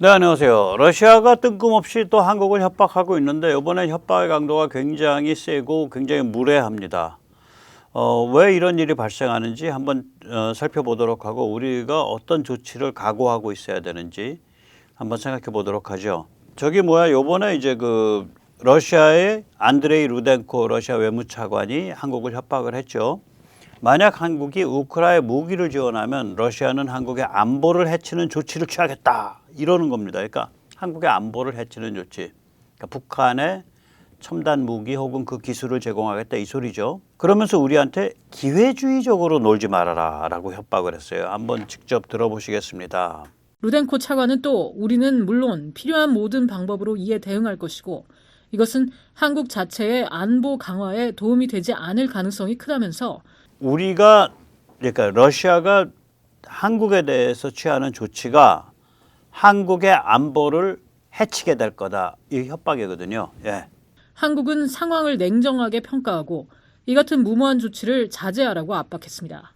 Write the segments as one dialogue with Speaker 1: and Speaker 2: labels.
Speaker 1: 네, 안녕하세요. 러시아가 뜬금없이 또 한국을 협박하고 있는데 이번에 협박의 강도가 굉장히 세고 굉장히 무례합니다. 왜 이런 일이 발생하는지 한번 살펴보도록 하고 우리가 어떤 조치를 각오하고 있어야 되는지 한번 생각해 보도록 하죠. 저기 요번에 이제 그 러시아의 안드레이 루덴코 러시아 외무차관이 한국을 협박을 했죠. 만약 한국이 우크라이나에 무기를 지원하면 러시아는 한국의 안보를 해치는 조치를 취하겠다 이러는 겁니다. 그러니까 한국의 안보를 해치는 조치, 그러니까 북한에 첨단 무기 혹은 그 기술을 제공하겠다 이 소리죠. 그러면서 우리한테 기회주의적으로 놀지 말아라 라고 협박을 했어요. 한번 직접 들어보시겠습니다.
Speaker 2: 루덴코 차관은 또 우리는 물론 필요한 모든 방법으로 이에 대응할 것이고 이것은 한국 자체의 안보 강화에 도움이 되지 않을 가능성이 크다면서
Speaker 1: 그러니까 러시아가 한국에 대해서 취하는 조치가 한국의 안보를 해치게 될 거다. 이 협박이거든요. 예.
Speaker 2: 한국은 상황을 냉정하게 평가하고 이 같은 무모한 조치를 자제하라고 압박했습니다.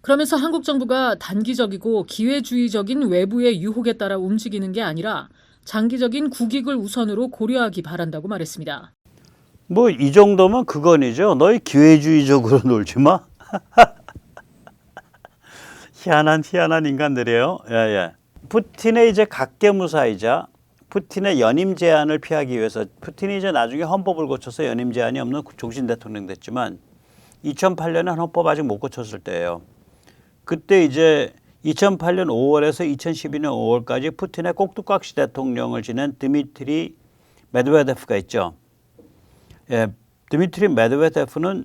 Speaker 2: 그러면서 한국 정부가 단기적이고 기회주의적인 외부의 유혹에 따라 움직이는 게 아니라 장기적인 국익을 우선으로 고려하기 바란다고 말했습니다.
Speaker 1: 뭐 이 정도면 그건이죠. 너희 기회주의적으로 놀지 마. 희한한 인간들이에요. 예. 푸틴의 이제 각계무사이자 푸틴의 연임 제한을 피하기 위해서 푸틴이 이제 나중에 헌법을 고쳐서 연임 제한이 없는 종신 대통령 됐지만 2008년에 헌법 아직 못 고쳤을 때예요. 그때 이제 2008년 5월에서 2012년 5월까지 푸틴의 꼭두각시 대통령을 지낸 드미트리 메드베데프가 있죠. 예, 드미트리 메드베데프는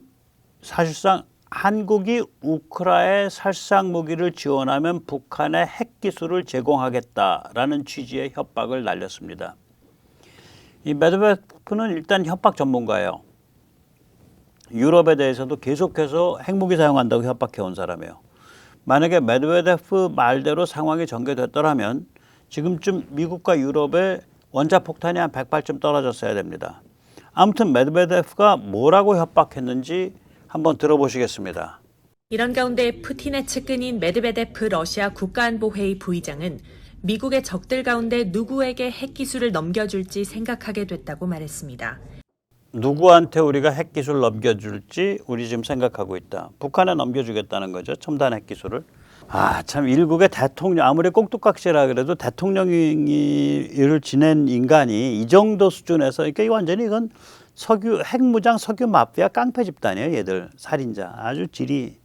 Speaker 1: 사실상 한국이 우크라이나에 살상 무기를 지원하면 북한에 핵 기술을 제공하겠다라는 취지의 협박을 날렸습니다. 이 메드베데프는 일단 협박 전문가예요. 유럽에 대해서도 계속해서 핵무기 사용한다고 협박해 온 사람이에요. 만약에 메드베데프 말대로 상황이 전개됐더라면 지금쯤 미국과 유럽의 원자폭탄이 한 100발쯤 떨어졌어야 됩니다. 아무튼 메드베데프가 뭐라고 협박했는지 한번 들어보시겠습니다.
Speaker 3: 이런 가운데 푸틴의 측근인 메드베데프 러시아 국가안보회의 부의장은 미국의 적들 가운데 누구에게 핵기술을 넘겨줄지 생각하게 됐다고 말했습니다.
Speaker 1: 누구한테 우리가 핵기술 넘겨줄지 우리 지금 생각하고 있다. 북한에 넘겨주겠다는 거죠. 첨단 핵기술을. 참 일국의 대통령 아무리 꼭두각시라 그래도 대통령을 지낸 인간이 이 정도 수준에서 그러니까 완전히 이건 핵무장 석유 마피아 깡패 집단이에요. 얘들 살인자 아주 질이.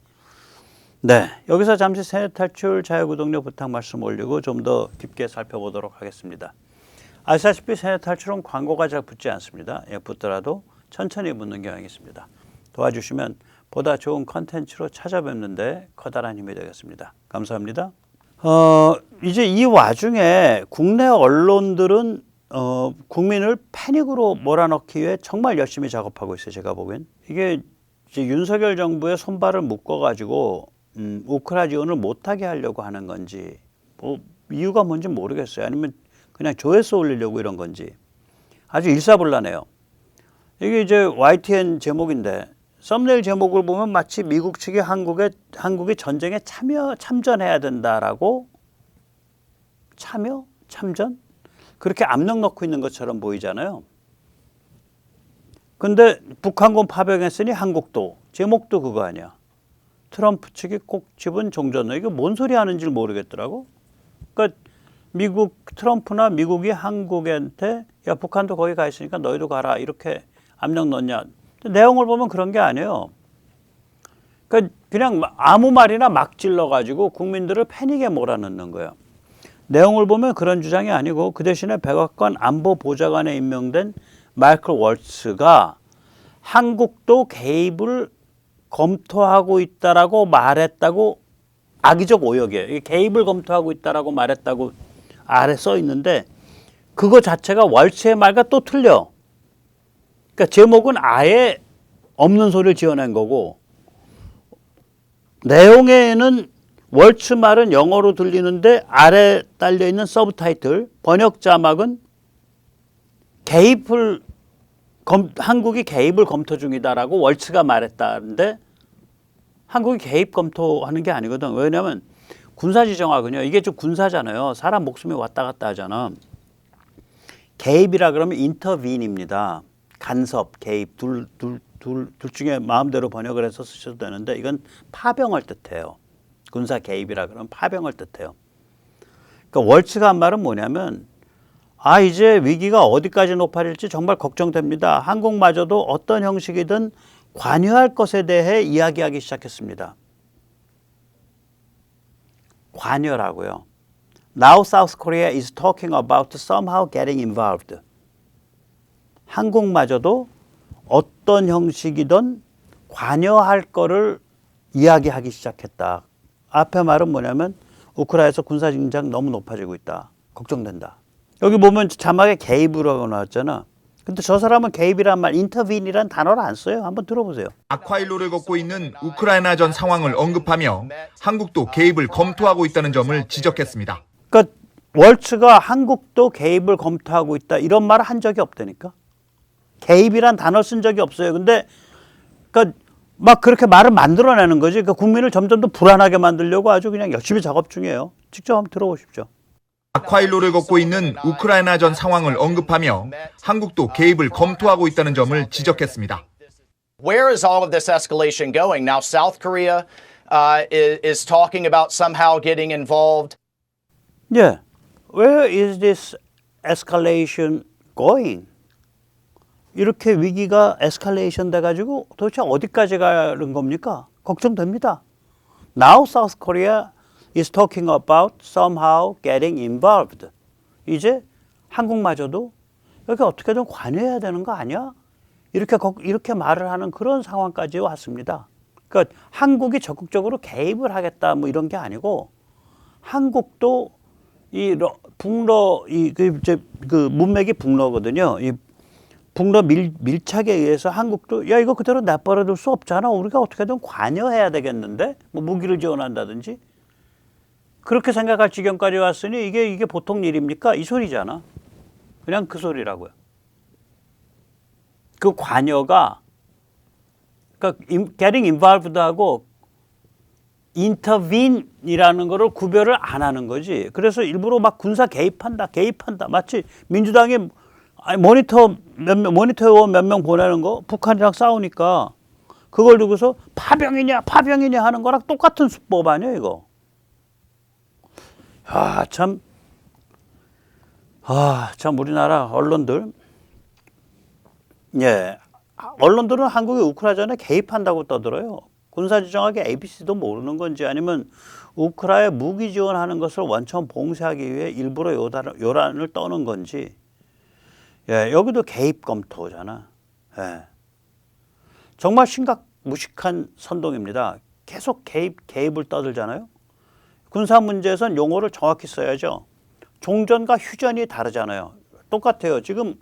Speaker 1: 네, 여기서 잠시 세뇌 탈출 자유구독료 부탁 말씀 올리고 좀 더 깊게 살펴보도록 하겠습니다. 아시다시피 세뇌 탈출은 광고가 잘 붙지 않습니다. 예, 붙더라도 천천히 붙는 경향이 있습니다. 도와주시면 보다 좋은 컨텐츠로 찾아뵙는데 커다란 힘이 되겠습니다. 감사합니다. 이제 이 와중에 국내 언론들은 국민을 패닉으로 몰아넣기 위해 정말 열심히 작업하고 있어요. 제가 보기엔. 이게 이제 윤석열 정부의 손발을 묶어가지고 우크라이나 지원을 못하게 하려고 하는 건지 뭐 이유가 뭔지 모르겠어요. 아니면 그냥 조회수 올리려고 이런 건지 아주 일사불란해요. 이게 이제 YTN 제목인데 썸네일 제목을 보면 마치 미국 측이 한국이 전쟁에 참전해야 된다라고 참전? 그렇게 압력 넣고 있는 것처럼 보이잖아요. 근데 북한군 파병했으니 한국도 제목도 그거 아니야. 트럼프 측이 꼭 집은 종전. 이게 뭔 소리 하는지 모르겠더라고. 그러니까 미국 트럼프나 미국이 한국한테 야 북한도 거기 가 있으니까 너희도 가라 이렇게 압력 넣냐. 내용을 보면 그런 게 아니에요. 그러니까 그냥 아무 말이나 막 질러가지고 국민들을 패닉에 몰아넣는 거예요. 내용을 보면 그런 주장이 아니고 그 대신에 백악관 안보보좌관에 임명된 마이클 월츠가 한국도 개입을 검토하고 있다라고 말했다고 악의적 오역이에요. 개입을 검토하고 있다라고 말했다고 아래 써 있는데 그거 자체가 월츠의 말과 또 틀려. 그러니까 제목은 아예 없는 소리를 지어낸 거고 내용에는 월츠 말은 영어로 들리는데 아래 딸려 있는 서브타이틀 번역 자막은 한국이 개입을 검토 중이다라고 월츠가 말했다는데 한국이 개입 검토하는 게 아니거든. 왜냐하면 군사지정학은요. 이게 좀 군사잖아요. 사람 목숨이 왔다 갔다 하잖아. 개입이라 그러면 인터빈입니다. 간섭, 개입 둘 중에 마음대로 번역을 해서 쓰셔도 되는데 이건 파병을 뜻해요. 군사 개입이라 그러면 파병을 뜻해요. 그러니까 월츠가 한 말은 뭐냐면 이제 위기가 어디까지 높아질지 정말 걱정됩니다. 한국마저도 어떤 형식이든 관여할 것에 대해 이야기하기 시작했습니다. 관여라고요. Now South Korea is talking about somehow getting involved. 한국마저도 어떤 형식이든 관여할 거를 이야기하기 시작했다. 앞에 말은 뭐냐면 우크라이나에서 군사 긴장 너무 높아지고 있다. 걱정된다. 여기 보면 자막에 개입이라고 나왔잖아. 근데 저 사람은 개입이란 말, intervene이란 단어를 안 써요. 한번 들어보세요.
Speaker 4: 악화일로를 걷고 있는 우크라이나전 상황을 언급하며 한국도 개입을 검토하고 있다는 점을 지적했습니다.
Speaker 1: 그러니까 월츠가 한국도 개입을 검토하고 있다 이런 말을 한 적이 없다니까. 개입이란 단어 쓴 적이 없어요. 근데 그러니까 막 그렇게 말을 만들어내는 거지. 그러니까 국민을 점점 더 불안하게 만들려고 아주 그냥 열심히 작업 중이에요. 직접 한번 들어보십시오.
Speaker 4: 악화일로를 걷고 있는 우크라이나전 상황을 언급하며 한국도 개입을 검토하고 있다는 점을 지적했습니다.
Speaker 5: Where is all of this escalation going? Now, South Korea is talking about somehow getting involved.
Speaker 1: Yeah. Where is this escalation going? 이렇게 위기가 에스컬레이션 돼가지고 도대체 어디까지 가는 겁니까? 걱정됩니다. Now South Korea is talking about somehow getting involved. 이제 한국마저도 여기 어떻게든 관여해야 되는 거 아니야? 이렇게 말을 하는 그런 상황까지 왔습니다. 그러니까 한국이 적극적으로 개입을 하겠다 뭐 이런 게 아니고 한국도 이 북러 그 문맥이 북러거든요. 이 북러 밀착에 의해서 한국도 야 이거 그대로 내버려둘 수 없잖아. 우리가 어떻게든 관여해야 되겠는데 뭐 무기를 지원한다든지 그렇게 생각할 지경까지 왔으니 이게 보통 일입니까? 이 소리잖아. 그냥 그 소리라고요. 그 관여가 그러니까 getting involved하고 intervene이라는 거를 구별을 안 하는 거지. 그래서 일부러 막 군사 개입한다. 마치 민주당이 모니터 의원 몇 명 보내는 거 북한이랑 싸우니까 그걸 두고서 파병이냐 하는 거랑 똑같은 수법 아니에요 이거. 참 우리나라 언론들 언론들은 한국이 우크라이나전에 개입한다고 떠들어요. 군사지정학의 ABC도 모르는 건지 아니면 우크라이나에 무기 지원하는 것을 원천 봉쇄하기 위해 일부러 요란을 떠는 건지. 여기도 개입 검토잖아. 정말 무식한 선동입니다. 계속 개입을 떠들잖아요. 군사 문제에선 용어를 정확히 써야죠. 종전과 휴전이 다르잖아요. 똑같아요. 지금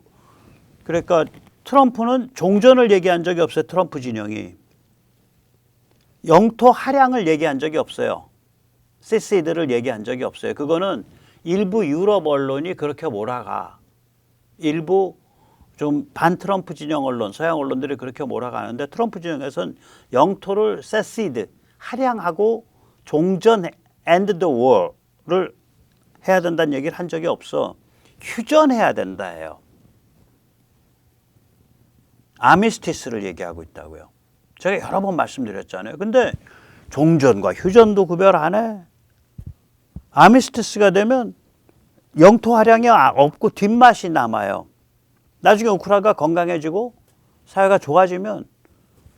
Speaker 1: 그러니까 트럼프는 종전을 얘기한 적이 없어요. 트럼프 진영이. 영토 할양을 얘기한 적이 없어요. 세세이드를 얘기한 적이 없어요. 그거는 일부 유럽 언론이 그렇게 몰아가. 일부 좀 반트럼프 진영 언론, 서양 언론들이 그렇게 몰아가는데 트럼프 진영에서는 영토를 세시드, 할양하고 종전 end the war를 해야 된다는 얘기를 한 적이 없어. 휴전해야 된다 해요. 아미스티스를 얘기하고 있다고요. 제가 여러 번 말씀드렸잖아요. 근데 종전과 휴전도 구별 안 해. 아미스티스가 되면 영토 할양이 없고 뒷맛이 남아요. 나중에 우크라이나가 건강해지고 사회가 좋아지면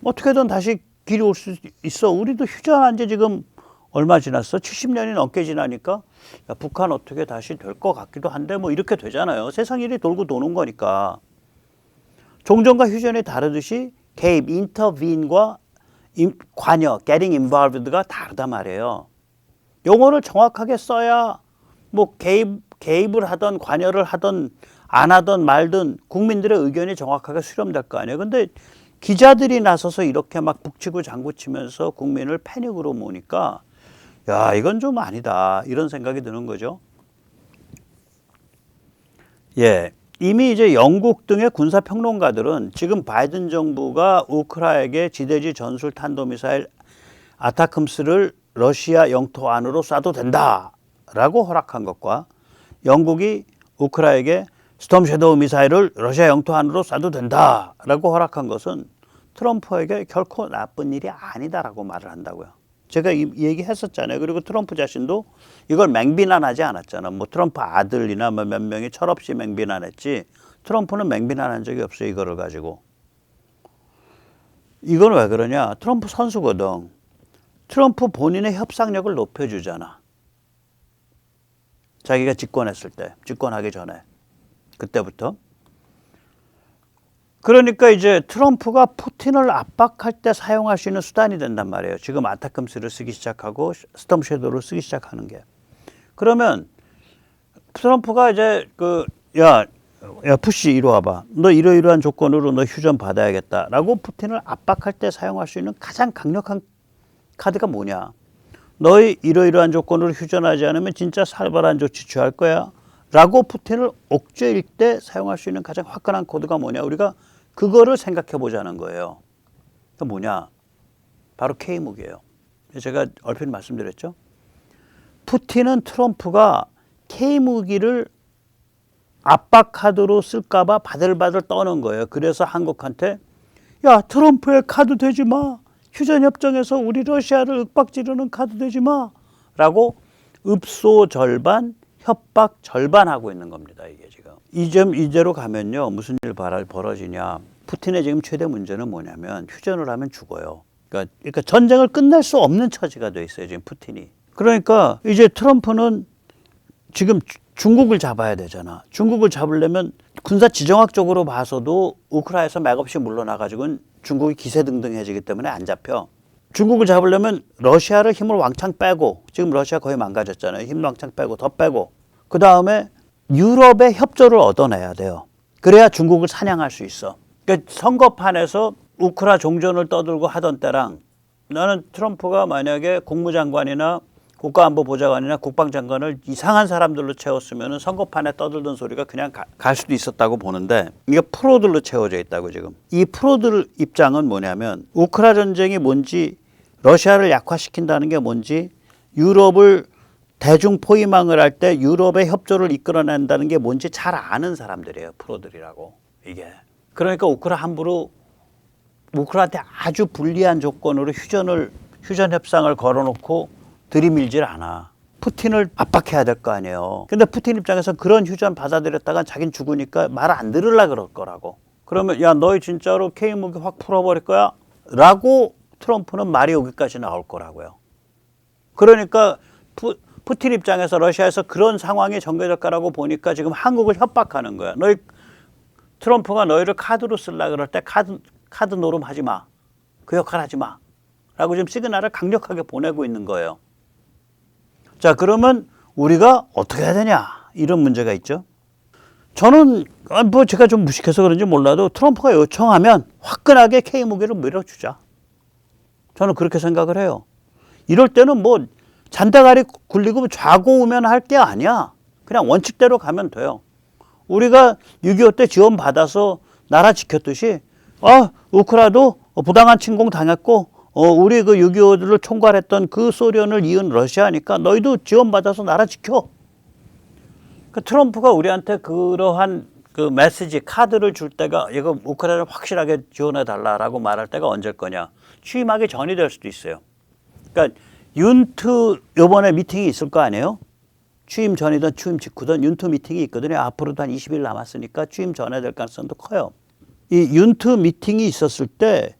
Speaker 1: 어떻게든 다시 길이 올 수 있어. 우리도 휴전한 지 지금 얼마 지났어? 70년이 넘게 지나니까 야, 북한 어떻게 다시 될 것 같기도 한데 뭐 이렇게 되잖아요. 세상 일이 돌고 도는 거니까. 종전과 휴전이 다르듯이 개입, intervene과 관여, getting involved가 다르단 말이에요. 용어를 정확하게 써야 뭐 개입을 하던 관여를 하던 안 하던 말든 국민들의 의견이 정확하게 수렴될 거 아니에요. 근데 기자들이 나서서 이렇게 막 북치고 장구치면서 국민을 패닉으로 모으니까 야 이건 좀 아니다 이런 생각이 드는 거죠. 이미 이제 영국 등의 군사 평론가들은 지금 바이든 정부가 우크라이나에게 지대지 전술 탄도미사일 아타크음스를 러시아 영토 안으로 쏴도 된다라고 허락한 것과 영국이 우크라이나에게 스톰 섀도우 미사일을 러시아 영토 안으로 쏴도 된다라고 허락한 것은 트럼프에게 결코 나쁜 일이 아니다라고 말을 한다고요. 제가 이 얘기했었잖아요. 그리고 트럼프 자신도 이걸 맹비난하지 않았잖아. 뭐 트럼프 아들이나 뭐 몇 명이 철없이 맹비난했지 트럼프는 맹비난한 적이 없어요. 이거를 가지고. 이건 왜 그러냐. 트럼프 선수거든. 트럼프 본인의 협상력을 높여주잖아. 자기가 집권했을 때, 집권하기 전에. 그때부터. 그러니까 이제 트럼프가 푸틴을 압박할 때 사용할 수 있는 수단이 된단 말이에요. 지금 아타컴스를 쓰기 시작하고 스톰 섀도우를 쓰기 시작하는 게. 그러면 트럼프가 이제 야 푸시 이리 와봐. 너 이러이러한 조건으로 너 휴전 받아야겠다라고 푸틴을 압박할 때 사용할 수 있는 가장 강력한 카드가 뭐냐. 너희 이러이러한 조건으로 휴전하지 않으면 진짜 살벌한 조치 취할 거야. 라고 푸틴을 옥죄일 때 사용할 수 있는 가장 화끈한 코드가 뭐냐. 우리가 그거를 생각해 보자는 거예요. 그 뭐냐. 바로 K무기예요. 제가 얼핏 말씀드렸죠. 푸틴은 트럼프가 K무기를 압박 카드로 쓸까봐 바들바들 떠는 거예요. 그래서 한국한테 야 트럼프의 카드 되지 마. 휴전협정에서 우리 러시아를 윽박지르는 카드 되지 마. 라고 읍소 절반 협박 절반 하고 있는 겁니다. 이게 지금. 이대로 가면요. 무슨 일 벌어지냐. 푸틴의 지금 최대 문제는 뭐냐면 휴전을 하면 죽어요. 그러니까 전쟁을 끝낼 수 없는 처지가 돼 있어요. 지금 푸틴이. 그러니까 이제 트럼프는 지금 중국을 잡아야 되잖아. 중국을 잡으려면 군사 지정학적으로 봐서도 우크라이나에서 맥없이 물러나가지고는 중국이 기세등등해지기 때문에 안 잡혀. 중국을 잡으려면 러시아를 힘을 왕창 빼고 지금 러시아 거의 망가졌잖아요. 힘 왕창 빼고 더 빼고 그 다음에 유럽의 협조를 얻어내야 돼요. 그래야 중국을 사냥할 수 있어. 그러니까 선거판에서 우크라 종전을 떠들고 하던 때랑 나는 트럼프가 만약에 국무장관이나 국가안보보좌관이나 국방장관을 이상한 사람들로 채웠으면 선거판에 떠들던 소리가 그냥 갈 수도 있었다고 보는데 이게 프로들로 채워져 있다고 지금. 이 프로들 입장은 뭐냐면 우크라 전쟁이 뭔지 러시아를 약화시킨다는 게 뭔지 유럽을 대중 포위망을 할 때 유럽의 협조를 이끌어낸다는 게 뭔지 잘 아는 사람들이에요. 프로들이라고 이게. 그러니까 우크라한테 아주 불리한 조건으로 휴전 협상을 걸어놓고 들이밀질 않아. 푸틴을 압박해야 될 거 아니에요. 근데 푸틴 입장에서 그런 휴전 받아들였다가 자긴 죽으니까 말 안 들으려 그럴 거라고. 그러면 야 너희 진짜로 K무기 확 풀어버릴 거야? 라고 트럼프는 말이 여기까지 나올 거라고요. 그러니까 푸틴 입장에서 러시아에서 그런 상황이 전개될 거라고 보니까 지금 한국을 협박하는 거야. 트럼프가 너희를 카드로 쓰려고 그럴 때 카드 노름하지 마. 그 역할 하지 마. 라고 지금 시그널을 강력하게 보내고 있는 거예요. 자, 그러면 우리가 어떻게 해야 되냐? 이런 문제가 있죠. 저는 뭐 제가 좀 무식해서 그런지 몰라도 트럼프가 요청하면 화끈하게 K무기를 밀어주자. 저는 그렇게 생각을 해요. 이럴 때는 뭐 잔대가리 굴리고 좌고우면 할 게 아니야. 그냥 원칙대로 가면 돼요. 우리가 6.25 때 지원받아서 나라 지켰듯이 우크라도 부당한 침공 당했고 우리 그 6.25를 총괄했던 그 소련을 이은 러시아니까 너희도 지원받아서 나라 지켜. 그 트럼프가 우리한테 그러한 그 메시지 카드를 줄 때가 이거 우크라이나를 확실하게 지원해달라라고 말할 때가 언제일 거냐. 취임하기 전이 될 수도 있어요. 그러니까 윤트 이번에 미팅이 있을 거 아니에요? 취임 전이든 취임 직후든 윤트 미팅이 있거든요. 앞으로도 한 20일 남았으니까 취임 전에 될 가능성도 커요. 이 윤트 미팅이 있었을 때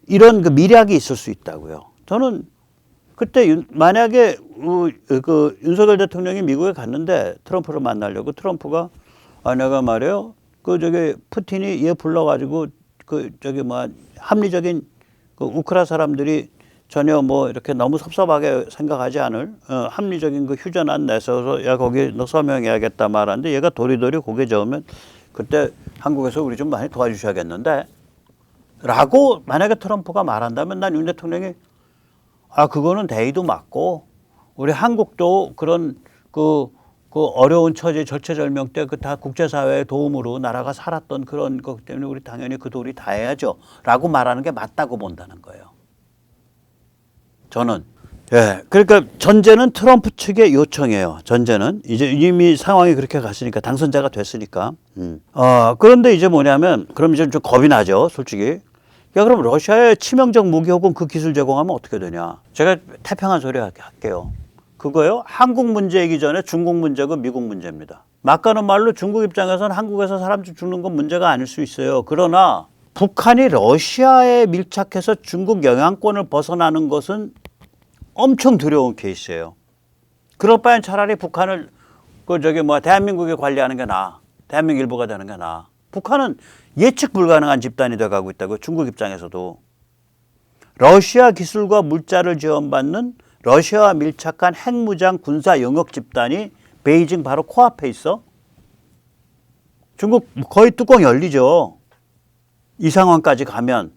Speaker 1: 이런 그 미략이 있을 수 있다고요. 저는 그때 만약에 그 윤석열 대통령이 미국에 갔는데 트럼프를 만나려고 트럼프가 내가 말이에요. 푸틴이 얘 불러가지고 합리적인 그 우크라 사람들이 전혀 뭐 이렇게 너무 섭섭하게 생각하지 않을 합리적인 그 휴전안 내서서 야 거기 너 서명해야겠다 말하는데 얘가 도리도리 고개 저으면 그때 한국에서 우리 좀 많이 도와주셔야겠는데 라고 만약에 트럼프가 말한다면 난 윤 대통령이 그거는 대의도 맞고 우리 한국도 그런 그 어려운 처지 절체절명 때 그 다 국제사회의 도움으로 나라가 살았던 그런 것 때문에 우리 당연히 그 도리 다 해야죠 라고 말하는 게 맞다고 본다는 거예요. 저는 예, 그러니까 전제는 트럼프 측의 요청이에요. 전제는 이제 이미 상황이 그렇게 갔으니까 당선자가 됐으니까. 그런데 이제 뭐냐면 그럼 이제 좀 겁이 나죠, 솔직히. 야, 그럼 러시아에 치명적 무기 혹은 그 기술 제공하면 어떻게 되냐? 제가 태평한 소리 할게요. 그거요. 한국 문제이기 전에 중국 문제고 미국 문제입니다. 막가는 말로 중국 입장에서는 한국에서 사람 죽는 건 문제가 아닐 수 있어요. 그러나 북한이 러시아에 밀착해서 중국 영향권을 벗어나는 것은 엄청 두려운 케이스예요. 그럴 바엔 차라리 북한을 대한민국이 관리하는 게 나아. 대한민국 일부가 되는 게 나아. 북한은 예측 불가능한 집단이 돼가고 있다고 중국 입장에서도. 러시아 기술과 물자를 지원받는 러시아와 밀착한 핵무장 군사 영역 집단이 베이징 바로 코앞에 있어. 중국 거의 뚜껑 열리죠. 이 상황까지 가면.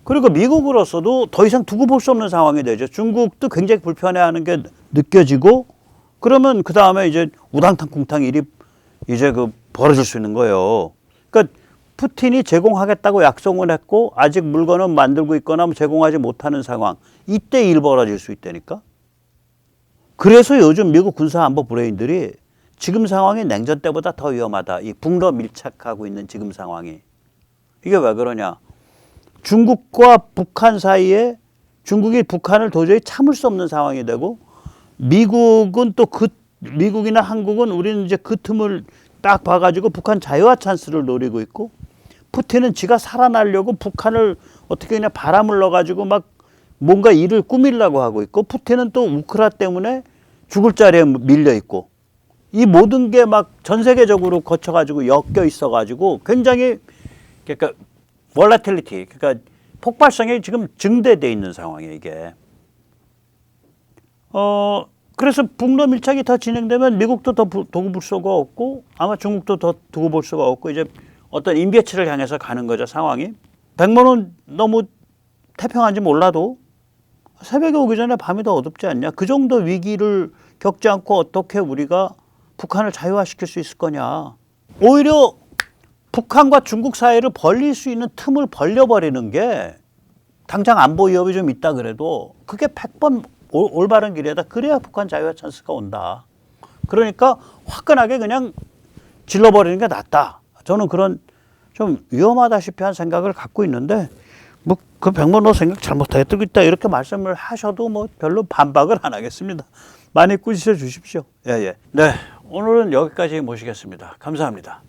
Speaker 1: 그리고 미국으로서도 더 이상 두고 볼 수 없는 상황이 되죠. 중국도 굉장히 불편해하는 게 느껴지고 그러면 그 다음에 이제 우당탕쿵탕 일이 이제 벌어질 수 있는 거예요. 그러니까 푸틴이 제공하겠다고 약속을 했고 아직 물건은 만들고 있거나 제공하지 못하는 상황. 이때 일 벌어질 수 있다니까. 그래서 요즘 미국 군사안보 브레인들이 지금 상황이 냉전 때보다 더 위험하다. 이 북러 밀착하고 있는 지금 상황이. 이게 왜 그러냐. 중국과 북한 사이에 중국이 북한을 도저히 참을 수 없는 상황이 되고 미국은 또 미국이나 한국은 우리는 이제 그 틈을 딱 봐가지고 북한 자유화 찬스를 노리고 있고 푸틴은 지가 살아나려고 북한을 어떻게 그냥 바람을 넣어가지고 막 뭔가 일을 꾸미려고 하고 있고 푸틴은 또 우크라 때문에 죽을 자리에 밀려 있고 이 모든 게 막 전 세계적으로 거쳐가지고 엮여 있어가지고 굉장히 그러니까 볼라틸리티 그러니까 폭발성이 지금 증대돼 있는 상황이에요 이게. 그래서 북러 밀착이 더 진행되면 미국도 더 두고 볼 수가 없고 아마 중국도 더 두고 볼 수가 없고 이제 어떤 인비해치를 향해서 가는 거죠 상황이. 백만원 너무 태평한지 몰라도 새벽에 오기 전에 밤이 더 어둡지 않냐. 그 정도 위기를 겪지 않고 어떻게 우리가 북한을 자유화시킬 수 있을 거냐. 오히려 북한과 중국 사이를 벌릴 수 있는 틈을 벌려버리는 게 당장 안보 위협이 좀 있다 그래도 그게 100번 올바른 길이다. 그래야 북한 자유화 찬스가 온다. 그러니까 화끈하게 그냥 질러버리는 게 낫다. 저는 그런 좀 위험하다시피 한 생각을 갖고 있는데 뭐 그 백만호 생각 잘못하고 있다 이렇게 말씀을 하셔도 뭐 별로 반박을 안 하겠습니다. 많이 꾸짖어 주십시오. 예. 네, 오늘은 여기까지 모시겠습니다. 감사합니다.